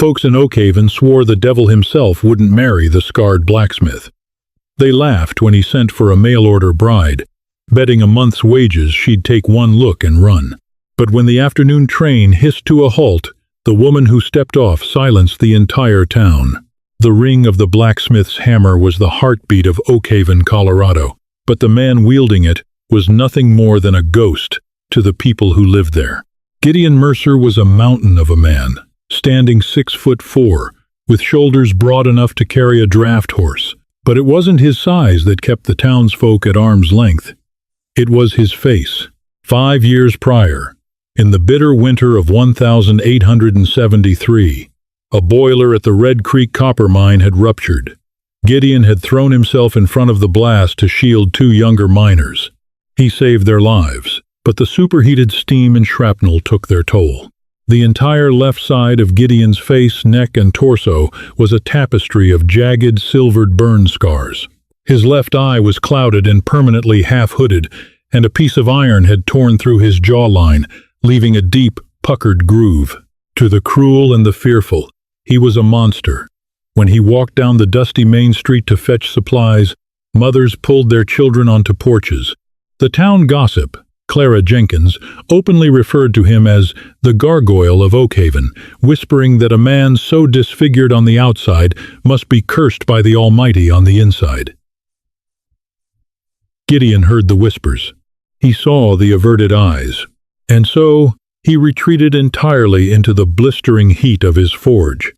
Folks in Oakhaven swore the devil himself wouldn't marry the scarred blacksmith. They laughed when he sent for a mail-order bride, betting a month's wages she'd take one look and run. But when the afternoon train hissed to a halt, the woman who stepped off silenced the entire town. The ring of the blacksmith's hammer was the heartbeat of Oakhaven, Colorado, but the man wielding it was nothing more than a ghost to the people who lived there. Gideon Mercer was a mountain of a man, standing 6'4", with shoulders broad enough to carry a draft horse. But it wasn't his size that kept the townsfolk at arm's length. It was his face. 5 years prior, in the bitter winter of 1873, a boiler at the Red Creek copper mine had ruptured. Gideon had thrown himself in front of the blast to shield 2 younger miners. He saved their lives, but the superheated steam and shrapnel took their toll. The entire left side of Gideon's face, neck, and torso was a tapestry of jagged, silvered burn scars. His left eye was clouded and permanently half-hooded, and a piece of iron had torn through his jawline, leaving a deep, puckered groove. To the cruel and the fearful, he was a monster. When he walked down the dusty main street to fetch supplies, mothers pulled their children onto porches. The town gossip, Clara Jenkins, openly referred to him as the gargoyle of Oakhaven, whispering that a man so disfigured on the outside must be cursed by the Almighty on the inside. Gideon heard the whispers. He saw the averted eyes, and so he retreated entirely into the blistering heat of his forge,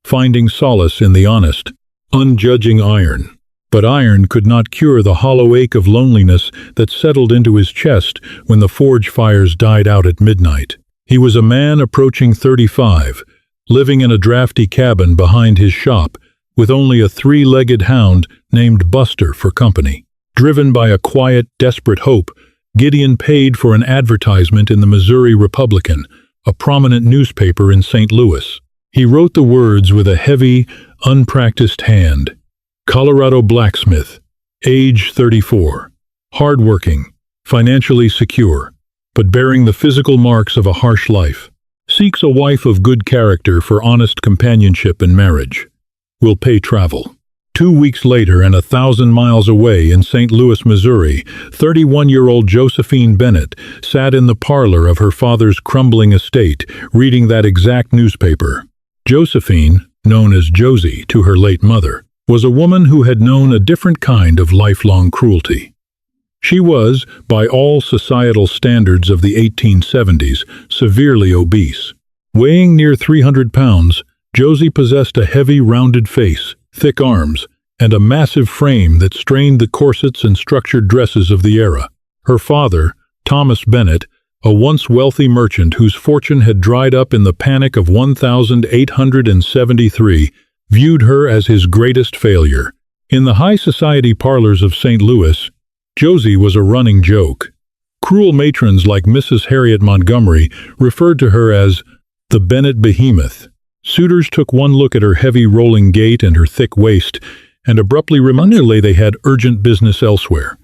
finding solace in the honest, unjudging iron. But iron could not cure the hollow ache of loneliness that settled into his chest when the forge fires died out at midnight. He was a man approaching 35, living in a drafty cabin behind his shop, with only a 3-legged hound named Buster for company. Driven by a quiet, desperate hope, Gideon paid for an advertisement in the Missouri Republican, a prominent newspaper in St. Louis. He wrote the words with a heavy, unpracticed hand. Colorado blacksmith, age 34, hardworking, financially secure, but bearing the physical marks of a harsh life. Seeks a wife of good character for honest companionship and marriage. Will pay travel. 2 weeks later and 1,000 miles away in St. Louis, Missouri, 31-year-old Josephine Bennett sat in the parlor of her father's crumbling estate, reading that exact newspaper. Josephine, known as Josie to her late mother, was a woman who had known a different kind of lifelong cruelty. She was, by all societal standards of the 1870s, severely obese. Weighing near 300 pounds, Josie possessed a heavy, rounded face, thick arms, and a massive frame that strained the corsets and structured dresses of the era. Her father, Thomas Bennett, a once wealthy merchant whose fortune had dried up in the Panic of 1873, viewed her as his greatest failure. In the high society parlors of St. Louis, Josie was a running joke. Cruel matrons like Mrs. Harriet Montgomery referred to her as the Bennett Behemoth. Suitors took one look at her heavy rolling gait and her thick waist, and abruptly reminded they had urgent business elsewhere.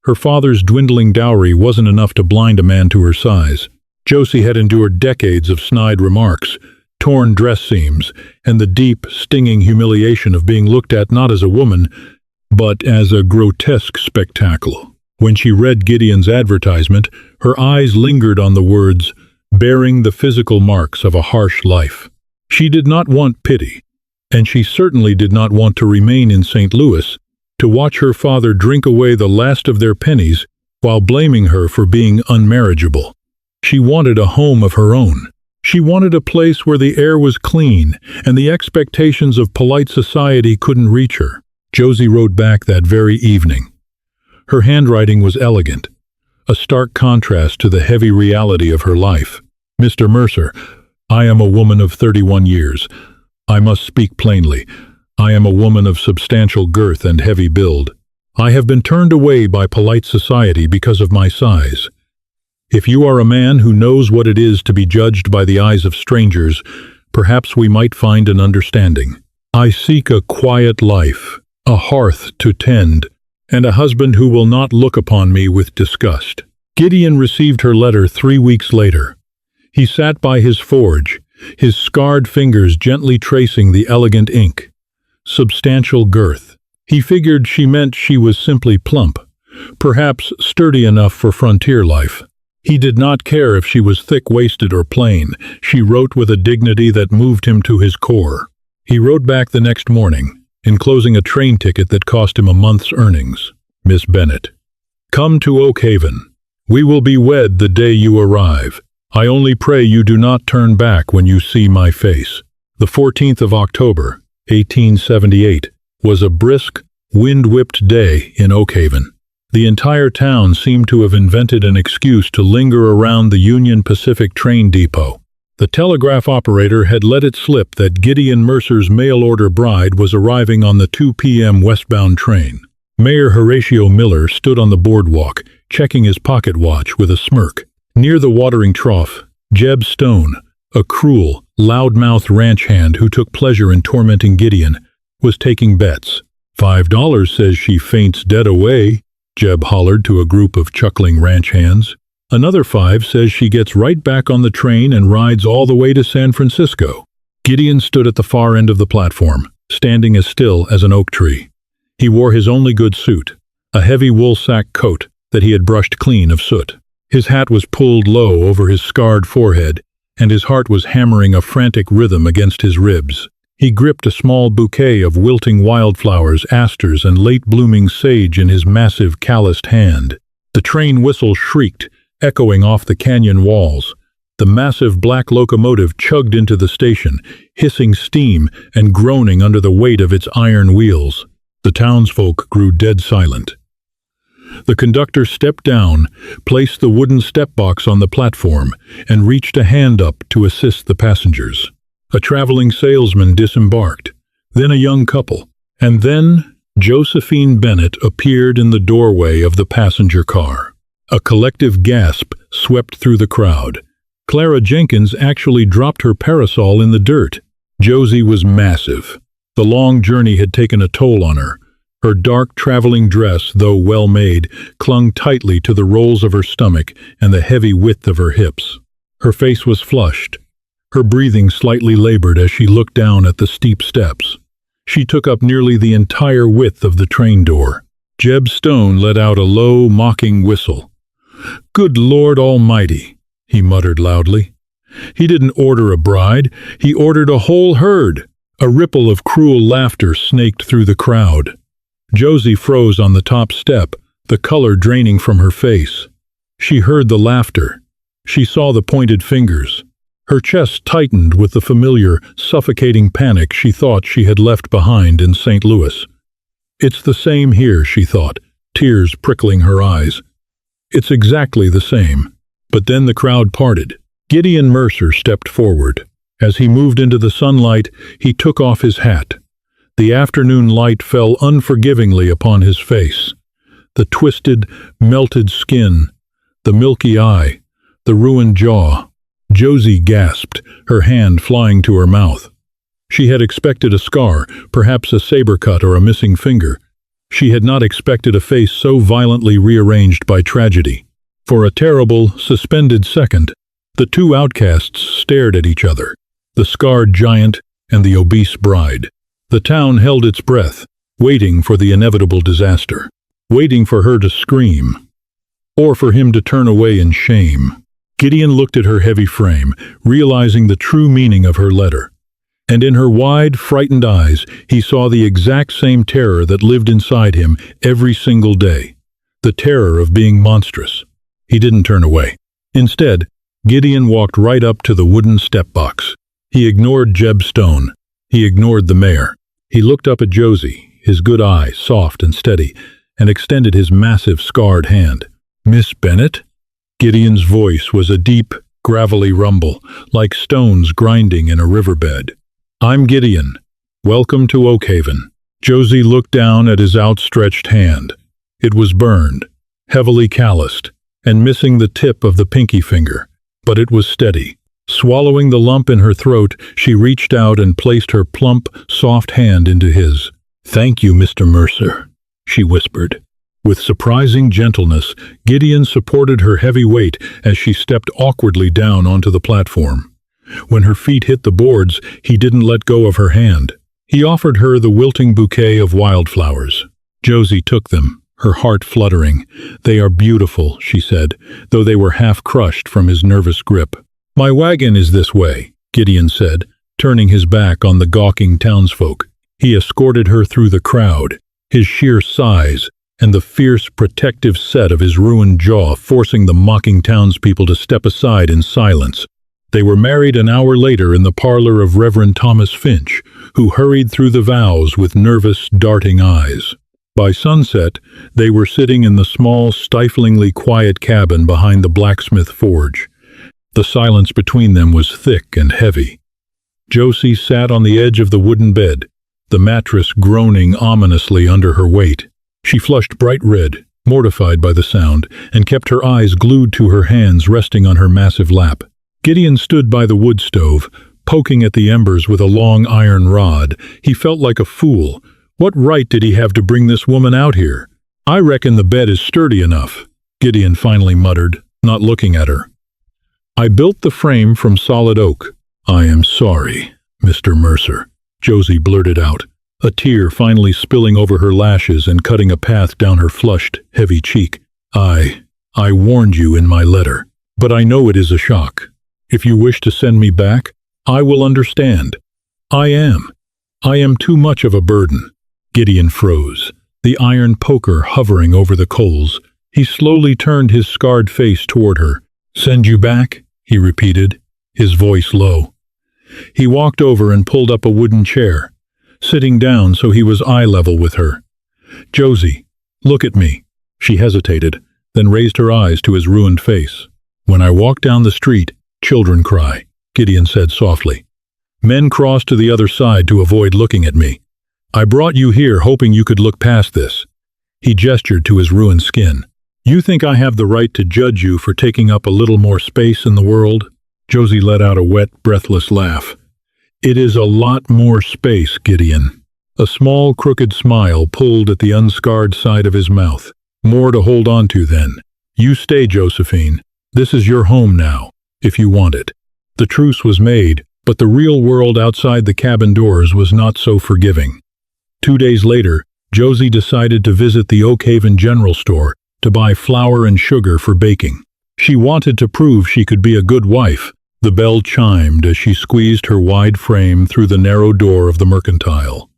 Her father's dwindling dowry wasn't enough to blind a man to her size. Josie had endured decades of snide remarks, torn dress seams, and the deep, stinging humiliation of being looked at not as a woman, but as a grotesque spectacle. When she read Gideon's advertisement, her eyes lingered on the words, bearing the physical marks of a harsh life. She did not want pity, and she certainly did not want to remain in St. Louis to watch her father drink away the last of their pennies while blaming her for being unmarriageable. She wanted a home of her own. She wanted a place where the air was clean and the expectations of polite society couldn't reach her. Josie wrote back that very evening. Her handwriting was elegant, a stark contrast to the heavy reality of her life. Mr. Mercer, I am a woman of 31 years. I must speak plainly. I am a woman of substantial girth and heavy build. I have been turned away by polite society because of my size. If you are a man who knows what it is to be judged by the eyes of strangers, perhaps we might find an understanding. I seek a quiet life, a hearth to tend, and a husband who will not look upon me with disgust. Gideon received her letter 3 weeks later. He sat by his forge, his scarred fingers gently tracing the elegant ink. Substantial girth. He figured she meant she was simply plump, perhaps sturdy enough for frontier life. He did not care if she was thick-waisted or plain. She wrote with a dignity that moved him to his core. He wrote back the next morning, enclosing a train ticket that cost him a month's earnings. Miss Bennet. Come to Oakhaven. We will be wed the day you arrive. I only pray you do not turn back when you see my face. The 14th of October, 1878, was a brisk, wind-whipped day in Oakhaven. The entire town seemed to have invented an excuse to linger around the Union Pacific train depot. The telegraph operator had let it slip that Gideon Mercer's mail-order bride was arriving on the 2 p.m. westbound train. Mayor Horatio Miller stood on the boardwalk, checking his pocket watch with a smirk. Near the watering trough, Jeb Stone, a cruel, loud-mouthed ranch hand who took pleasure in tormenting Gideon, was taking bets. $5 says she faints dead away, Jeb hollered to a group of chuckling ranch hands. Another $5 says she gets right back on the train and rides all the way to San Francisco. Gideon stood at the far end of the platform, standing as still as an oak tree. He wore his only good suit, a heavy woolsack coat that he had brushed clean of soot. His hat was pulled low over his scarred forehead, and his heart was hammering a frantic rhythm against his ribs. He gripped a small bouquet of wilting wildflowers, asters, and late-blooming sage in his massive, calloused hand. The train whistle shrieked, echoing off the canyon walls. The massive black locomotive chugged into the station, hissing steam and groaning under the weight of its iron wheels. The townsfolk grew dead silent. The conductor stepped down, placed the wooden step box on the platform, and reached a hand up to assist the passengers. A traveling salesman disembarked, then a young couple, and then Josephine Bennet appeared in the doorway of the passenger car. A collective gasp swept through the crowd. Clara Jenkins actually dropped her parasol in the dirt. Josie was massive. The long journey had taken a toll on her. Her dark traveling dress, though well-made, clung tightly to the rolls of her stomach and the heavy width of her hips. Her face was flushed, her breathing slightly labored as she looked down at the steep steps. She took up nearly the entire width of the train door. Jeb Stone let out a low, mocking whistle. "Good Lord Almighty," he muttered loudly. He didn't order a bride, he ordered a whole herd. A ripple of cruel laughter snaked through the crowd. Josie froze on the top step, the color draining from her face. She heard the laughter. She saw the pointed fingers. Her chest tightened with the familiar, suffocating panic she thought she had left behind in St. Louis. It's the same here, she thought, tears prickling her eyes. It's exactly the same. But then the crowd parted. Gideon Mercer stepped forward. As he moved into the sunlight, he took off his hat. The afternoon light fell unforgivingly upon his face. The twisted, melted skin, the milky eye, the ruined jaw. Josie gasped, her hand flying to her mouth. She had expected a scar, perhaps a saber cut or a missing finger. She had not expected a face so violently rearranged by tragedy. For a terrible, suspended second, the two outcasts stared at each other, the scarred giant and the obese bride. The town held its breath, waiting for the inevitable disaster, waiting for her to scream, or for him to turn away in shame. Gideon looked at her heavy frame, realizing the true meaning of her letter. And in her wide, frightened eyes, he saw the exact same terror that lived inside him every single day, the terror of being monstrous. He didn't turn away. Instead, Gideon walked right up to the wooden step box. He ignored Jeb Stone. He ignored the mayor. He looked up at Josie, his good eye soft and steady, and extended his massive, scarred hand. "Miss Bennet?" Gideon's voice was a deep, gravelly rumble, like stones grinding in a riverbed. "I'm Gideon. Welcome to Oakhaven." Josie looked down at his outstretched hand. It was burned, heavily calloused, and missing the tip of the pinky finger, but it was steady. Swallowing the lump in her throat, she reached out and placed her plump, soft hand into his. "Thank you, Mr. Mercer," she whispered. With surprising gentleness, Gideon supported her heavy weight as she stepped awkwardly down onto the platform. When her feet hit the boards, he didn't let go of her hand. He offered her the wilting bouquet of wildflowers. Josie took them, her heart fluttering. "They are beautiful," she said, though they were half crushed from his nervous grip. "My wagon is this way," Gideon said, turning his back on the gawking townsfolk. He escorted her through the crowd, his sheer size and the fierce protective set of his ruined jaw forcing the mocking townspeople to step aside in silence. They were married an hour later in the parlor of Reverend Thomas Finch, who hurried through the vows with nervous, darting eyes. By sunset, they were sitting in the small, stiflingly quiet cabin behind the blacksmith forge. The silence between them was thick and heavy. Josie sat on the edge of the wooden bed, the mattress groaning ominously under her weight. She flushed bright red, mortified by the sound, and kept her eyes glued to her hands resting on her massive lap. Gideon stood by the wood stove, poking at the embers with a long iron rod. He felt like a fool. What right did he have to bring this woman out here? "I reckon the bed is sturdy enough," Gideon finally muttered, not looking at her. "I built the frame from solid oak." "I am sorry, Mr. Mercer," Josie blurted out, a tear finally spilling over her lashes and cutting a path down her flushed, heavy cheek. I warned you in my letter, but I know it is a shock. If you wish to send me back, I will understand. I am too much of a burden." Gideon froze, the iron poker hovering over the coals. He slowly turned his scarred face toward her. "Send you back?" he repeated, his voice low. He walked over and pulled up a wooden chair, sitting down so he was eye level with her. "Josie, look at me." She hesitated, then raised her eyes to his ruined face. "When I walk down the street, children cry," Gideon said softly. "Men cross to the other side to avoid looking at me. I brought you here hoping you could look past this." He gestured to his ruined skin. "You think I have the right to judge you for taking up a little more space in the world?" Josie let out a wet, breathless laugh. "It is a lot more space, Gideon." A small, crooked smile pulled at the unscarred side of his mouth. "More to hold on to then. You stay, Josephine. This is your home now, if you want it." The truce was made, but the real world outside the cabin doors was not so forgiving. 2 days later, Josie decided to visit the Oak Haven General Store to buy flour and sugar for baking. She wanted to prove she could be a good wife. The bell chimed as she squeezed her wide frame through the narrow door of the mercantile.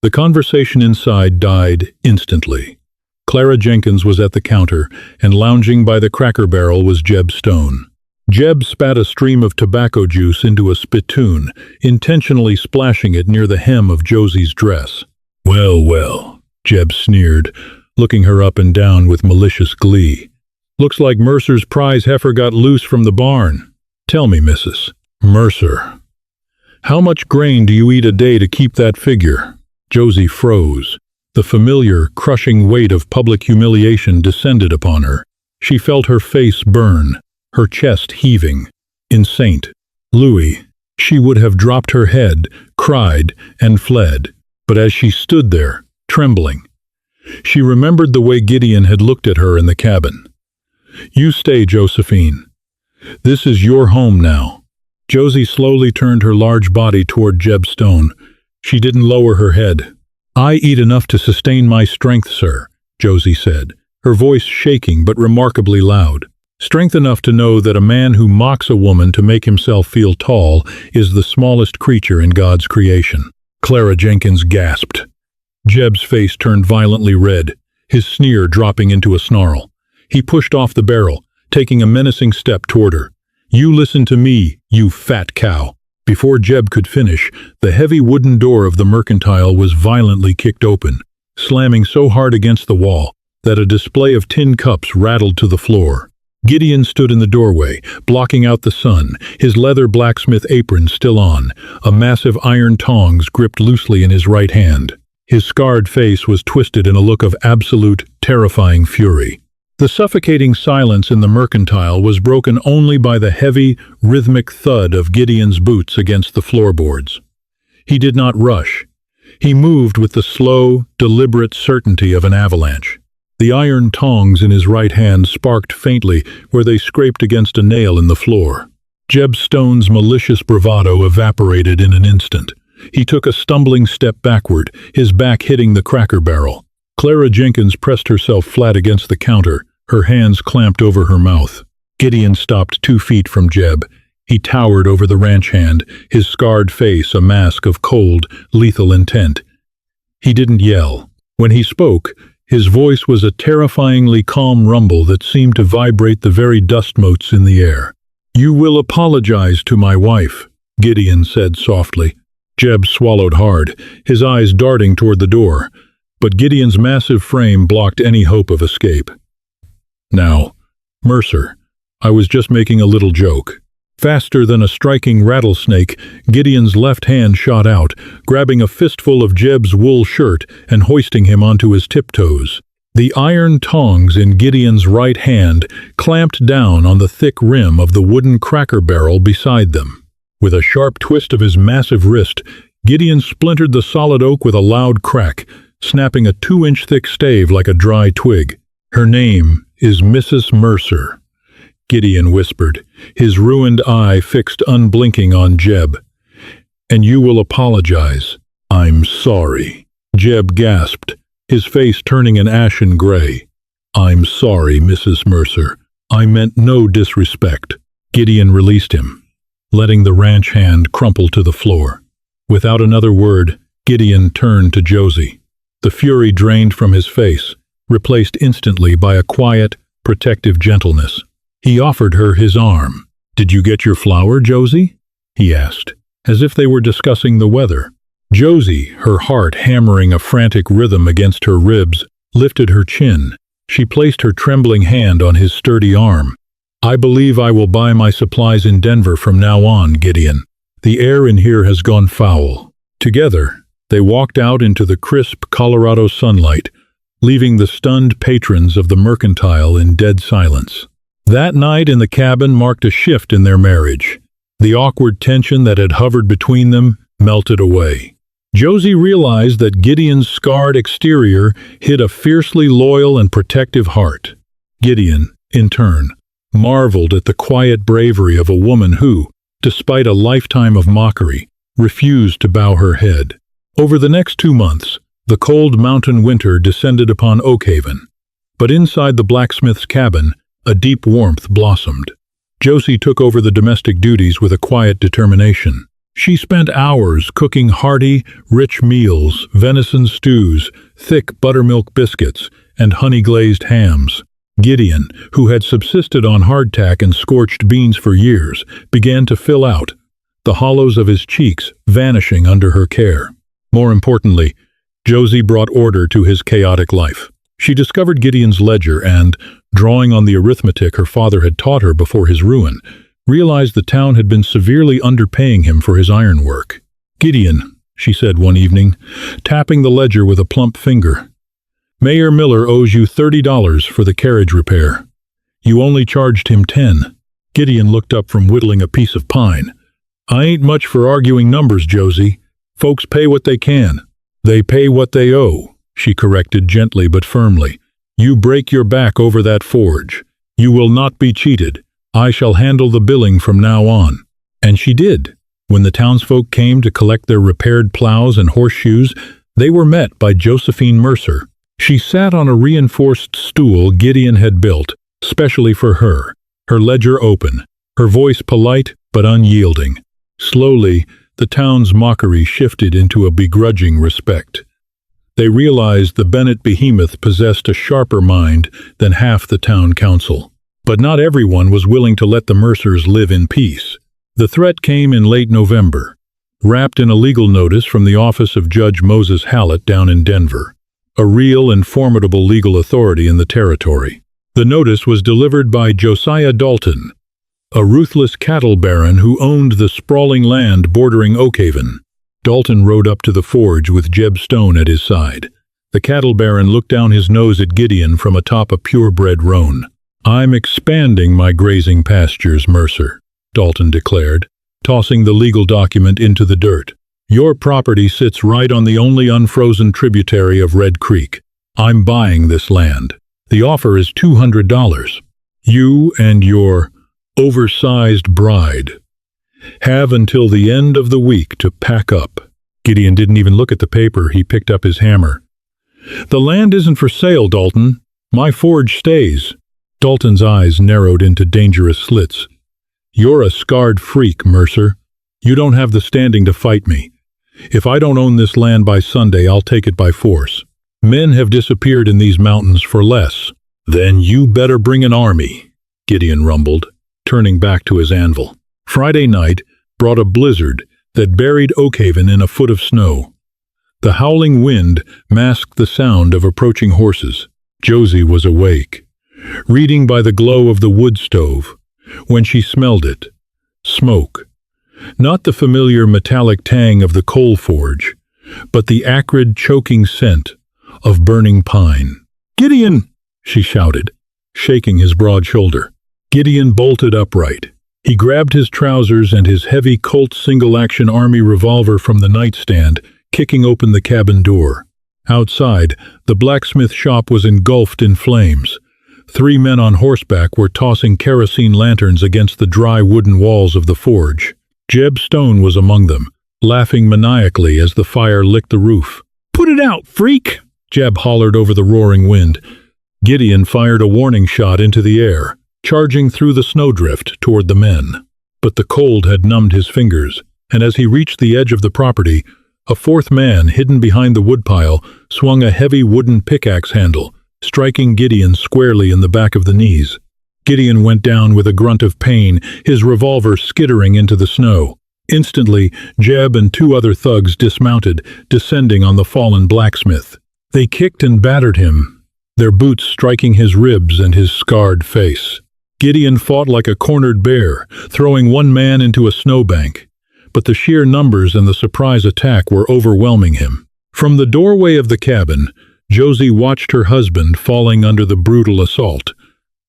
The conversation inside died instantly. Clara Jenkins was at the counter, and lounging by the Cracker Barrel was Jeb Stone. Jeb spat a stream of tobacco juice into a spittoon, intentionally splashing it near the hem of Josie's dress. "Well, well," Jeb sneered, looking her up and down with malicious glee. "Looks like Mercer's prize heifer got loose from the barn. Tell me, Mrs. Mercer, how much grain do you eat a day to keep that figure?" Josie froze. The familiar, crushing weight of public humiliation descended upon her. She felt her face burn, her chest heaving. In St. Louis, she would have dropped her head, cried, and fled. But as she stood there, trembling, she remembered the way Gideon had looked at her in the cabin. "You stay, Josephine. This is your home now." Josie slowly turned her large body toward Jeb Stone. She didn't lower her head. "I eat enough to sustain my strength, sir," Josie said, her voice shaking but remarkably loud. "Strength enough to know that a man who mocks a woman to make himself feel tall is the smallest creature in God's creation." Clara Jenkins gasped. Jeb's face turned violently red, his sneer dropping into a snarl. He pushed off the barrel, taking a menacing step toward her. "You listen to me, you fat cow." Before Jeb could finish, the heavy wooden door of the mercantile was violently kicked open, slamming so hard against the wall that a display of tin cups rattled to the floor. Gideon stood in the doorway, blocking out the sun, his leather blacksmith apron still on, a massive iron tongs gripped loosely in his right hand. His scarred face was twisted in a look of absolute, terrifying fury. The suffocating silence in the mercantile was broken only by the heavy, rhythmic thud of Gideon's boots against the floorboards. He did not rush. He moved with the slow, deliberate certainty of an avalanche. The iron tongs in his right hand sparked faintly where they scraped against a nail in the floor. Jeb Stone's malicious bravado evaporated in an instant. He took a stumbling step backward, his back hitting the cracker barrel. Clara Jenkins pressed herself flat against the counter, her hands clamped over her mouth. Gideon stopped 2 feet from Jeb. He towered over the ranch hand, his scarred face a mask of cold, lethal intent. He didn't yell. When he spoke, his voice was a terrifyingly calm rumble that seemed to vibrate the very dust motes in the air. "You will apologize to my wife," Gideon said softly. Jeb swallowed hard, his eyes darting toward the door, but Gideon's massive frame blocked any hope of escape. "Now, Mercer, I was just making a little joke." Faster than a striking rattlesnake, Gideon's left hand shot out, grabbing a fistful of Jeb's wool shirt and hoisting him onto his tiptoes. The iron tongs in Gideon's right hand clamped down on the thick rim of the wooden cracker barrel beside them. With a sharp twist of his massive wrist, Gideon splintered the solid oak with a loud crack, snapping a 2-inch thick stave like a dry twig. "Her name is Mrs. Mercer," Gideon whispered, his ruined eye fixed unblinking on Jeb. "And you will apologize." "I'm sorry," Jeb gasped, his face turning an ashen gray. "I'm sorry, Mrs. Mercer. I meant no disrespect." Gideon released him, letting the ranch hand crumple to the floor. Without another word, Gideon turned to Josie. The fury drained from his face, replaced instantly by a quiet, protective gentleness. He offered her his arm. "Did you get your flour, Josie?" he asked, as if they were discussing the weather. Josie, her heart hammering a frantic rhythm against her ribs, lifted her chin. She placed her trembling hand on his sturdy arm. "I believe I will buy my supplies in Denver from now on, Gideon. The air in here has gone foul." Together, they walked out into the crisp Colorado sunlight, leaving the stunned patrons of the Mercantile in dead silence. That night in the cabin marked a shift in their marriage. The awkward tension that had hovered between them melted away. Josie realized that Gideon's scarred exterior hid a fiercely loyal and protective heart. Gideon, in turn, marveled at the quiet bravery of a woman who, despite a lifetime of mockery, refused to bow her head. Over the next 2 months, the cold mountain winter descended upon Oakhaven. But inside the blacksmith's cabin, a deep warmth blossomed. Josie took over the domestic duties with a quiet determination. She spent hours cooking hearty, rich meals, venison stews, thick buttermilk biscuits, and honey-glazed hams. Gideon, who had subsisted on hardtack and scorched beans for years, began to fill out, the hollows of his cheeks vanishing under her care. More importantly, Josie brought order to his chaotic life. She discovered Gideon's ledger and, drawing on the arithmetic her father had taught her before his ruin, realized the town had been severely underpaying him for his ironwork. "Gideon," she said one evening, tapping the ledger with a plump finger, "Mayor Miller owes you $30 for the carriage repair. You only charged him 10. Gideon looked up from whittling a piece of pine. "I ain't much for arguing numbers, Josie. Folks pay what they can. They pay what they owe," she corrected gently but firmly. "You break your back over that forge. You will not be cheated. I shall handle the billing from now on." And she did. When the townsfolk came to collect their repaired plows and horseshoes, they were met by Josephine Mercer. She sat on a reinforced stool Gideon had built, specially for her, her ledger open, her voice polite but unyielding. Slowly, the town's mockery shifted into a begrudging respect. They realized the Bennett behemoth possessed a sharper mind than half the town council. But not everyone was willing to let the Mercers live in peace. The threat came in late November, wrapped in a legal notice from the office of Judge Moses Hallett down in Denver, a real and formidable legal authority in the territory. The notice was delivered by Josiah Dalton, a ruthless cattle baron who owned the sprawling land bordering Oakhaven. Dalton rode up to the forge with Jeb Stone at his side. The cattle baron looked down his nose at Gideon from atop a purebred roan. "I'm expanding my grazing pastures, Mercer," Dalton declared, tossing the legal document into the dirt. "Your property sits right on the only unfrozen tributary of Red Creek. I'm buying this land. The offer is $200. You and your oversized bride. Have until the end of the week to pack up. Gideon didn't even look at the paper. He picked up his hammer. The land isn't for sale, Dalton. My forge stays. Dalton's eyes narrowed into dangerous slits. You're a scarred freak, Mercer. You don't have the standing to fight me. If I don't own this land by Sunday, I'll take it by force. Men have disappeared in these mountains for less. Then you better bring an army, Gideon rumbled, turning back to his anvil. Friday night brought a blizzard that buried Oakhaven in a foot of snow. The howling wind masked the sound of approaching horses. Josie was awake, reading by the glow of the wood stove, when she smelled it. Smoke. Not the familiar metallic tang of the coal forge, but the acrid, choking scent of burning pine. "Gideon!" she shouted, shaking his broad shoulder. Gideon bolted upright. He grabbed his trousers and his heavy Colt single-action army revolver from the nightstand, kicking open the cabin door. Outside, the blacksmith shop was engulfed in flames. 3 men on horseback were tossing kerosene lanterns against the dry wooden walls of the forge. Jeb Stone was among them, laughing maniacally as the fire licked the roof. "Put it out, freak!" Jeb hollered over the roaring wind. Gideon fired a warning shot into the air, charging through the snowdrift toward the men. But the cold had numbed his fingers, and as he reached the edge of the property, a 4th man, hidden behind the woodpile, swung a heavy wooden pickaxe handle, striking Gideon squarely in the back of the knees. Gideon went down with a grunt of pain, his revolver skittering into the snow. Instantly, Jeb and 2 other thugs dismounted, descending on the fallen blacksmith. They kicked and battered him, their boots striking his ribs and his scarred face. Gideon fought like a cornered bear, throwing one man into a snowbank. But the sheer numbers and the surprise attack were overwhelming him. From the doorway of the cabin, Josie watched her husband falling under the brutal assault.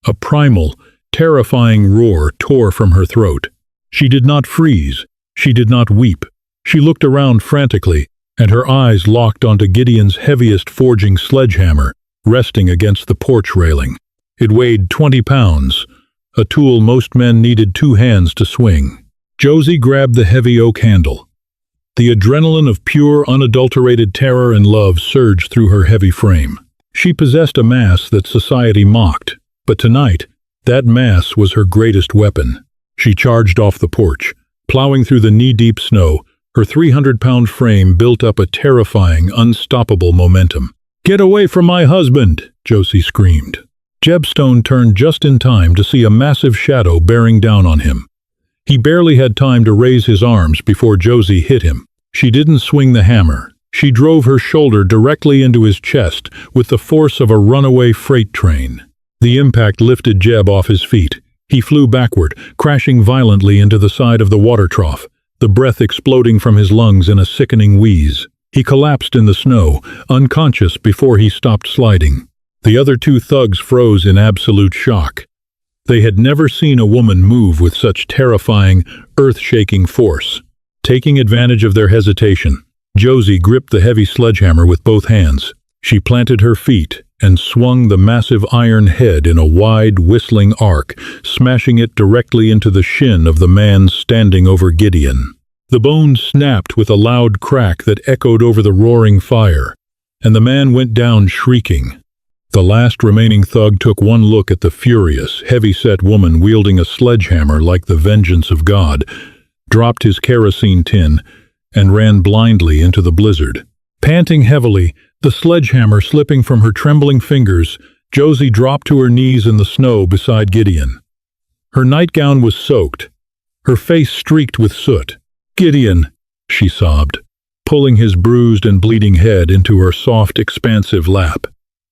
A primal, terrifying roar tore from her throat. She did not freeze. She did not weep. She looked around frantically, and her eyes locked onto Gideon's heaviest forging sledgehammer, resting against the porch railing. It weighed 20 pounds, a tool most men needed 2 hands to swing. Josie grabbed the heavy oak handle. The adrenaline of pure, unadulterated terror and love surged through her heavy frame. She possessed a mass that society mocked, but tonight, that mass was her greatest weapon. She charged off the porch, plowing through the knee-deep snow. Her 300-pound frame built up a terrifying, unstoppable momentum. "Get away from my husband!" Josie screamed. Jeb Stone turned just in time to see a massive shadow bearing down on him. He barely had time to raise his arms before Josie hit him. She didn't swing the hammer. She drove her shoulder directly into his chest with the force of a runaway freight train. The impact lifted Jeb off his feet. He flew backward, crashing violently into the side of the water trough, the breath exploding from his lungs in a sickening wheeze. He collapsed in the snow, unconscious before he stopped sliding. The other 2 thugs froze in absolute shock. They had never seen a woman move with such terrifying, earth-shaking force. Taking advantage of their hesitation, Josie gripped the heavy sledgehammer with both hands. She planted her feet and swung the massive iron head in a wide, whistling arc, smashing it directly into the shin of the man standing over Gideon. The bone snapped with a loud crack that echoed over the roaring fire, and the man went down shrieking. The last remaining thug took one look at the furious, heavy-set woman wielding a sledgehammer like the vengeance of God, dropped his kerosene tin, and ran blindly into the blizzard. Panting heavily, the sledgehammer slipping from her trembling fingers, Josie dropped to her knees in the snow beside Gideon. Her nightgown was soaked, her face streaked with soot. "Gideon," she sobbed, pulling his bruised and bleeding head into her soft, expansive lap.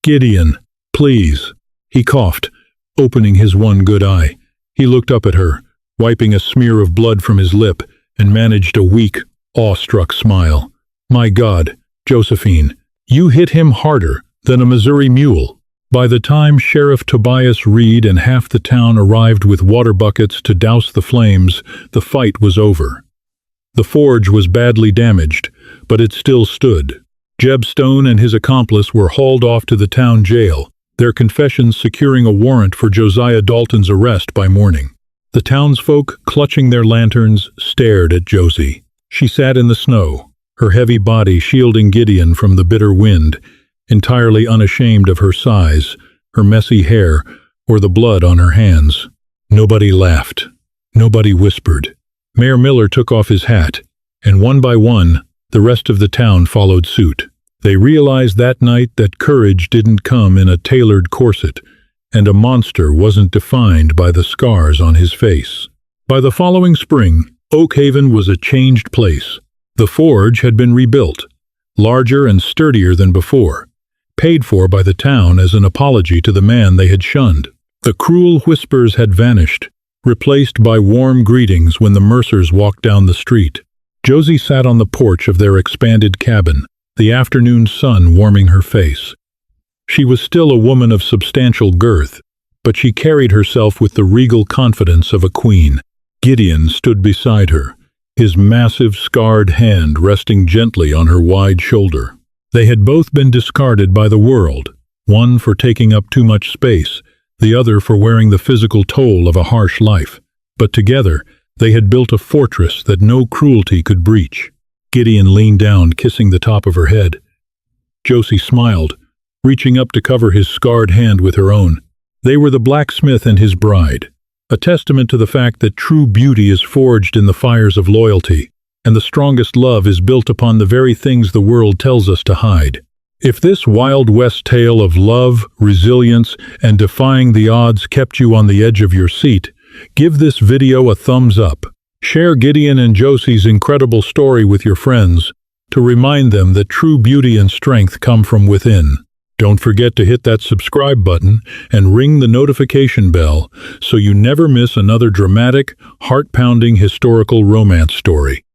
"Gideon, please." He coughed, opening his one good eye. He looked up at her, wiping a smear of blood from his lip, and managed a weak, awestruck smile. "My God, Josephine, you hit him harder than a Missouri mule." By the time Sheriff Tobias Reed and half the town arrived with water buckets to douse the flames, the fight was over. The forge was badly damaged, but it still stood. Jeb Stone and his accomplice were hauled off to the town jail, their confessions securing a warrant for Josiah Dalton's arrest by morning. The townsfolk, clutching their lanterns, stared at Josie. She sat in the snow, her heavy body shielding Gideon from the bitter wind, entirely unashamed of her size, her messy hair, or the blood on her hands. Nobody laughed. Nobody whispered. Mayor Miller took off his hat, and one by one, the rest of the town followed suit. They realized that night that courage didn't come in a tailored corset, and a monster wasn't defined by the scars on his face. By the following spring, Oak Haven was a changed place. The forge had been rebuilt, larger and sturdier than before, paid for by the town as an apology to the man they had shunned. The cruel whispers had vanished, replaced by warm greetings when the Mercers walked down the street. Josie sat on the porch of their expanded cabin, the afternoon sun warming her face. She was still a woman of substantial girth, but she carried herself with the regal confidence of a queen. Gideon stood beside her, his massive, scarred hand resting gently on her wide shoulder. They had both been discarded by the world, one for taking up too much space, the other for wearing the physical toll of a harsh life. But together, they had built a fortress that no cruelty could breach. Gideon leaned down, kissing the top of her head. Josie smiled, reaching up to cover his scarred hand with her own. They were the blacksmith and his bride, a testament to the fact that true beauty is forged in the fires of loyalty, and the strongest love is built upon the very things the world tells us to hide. If this Wild West tale of love, resilience, and defying the odds kept you on the edge of your seat, give this video a thumbs up. Share Gideon and Josie's incredible story with your friends to remind them that true beauty and strength come from within. Don't forget to hit that subscribe button and ring the notification bell so you never miss another dramatic, heart-pounding historical romance story.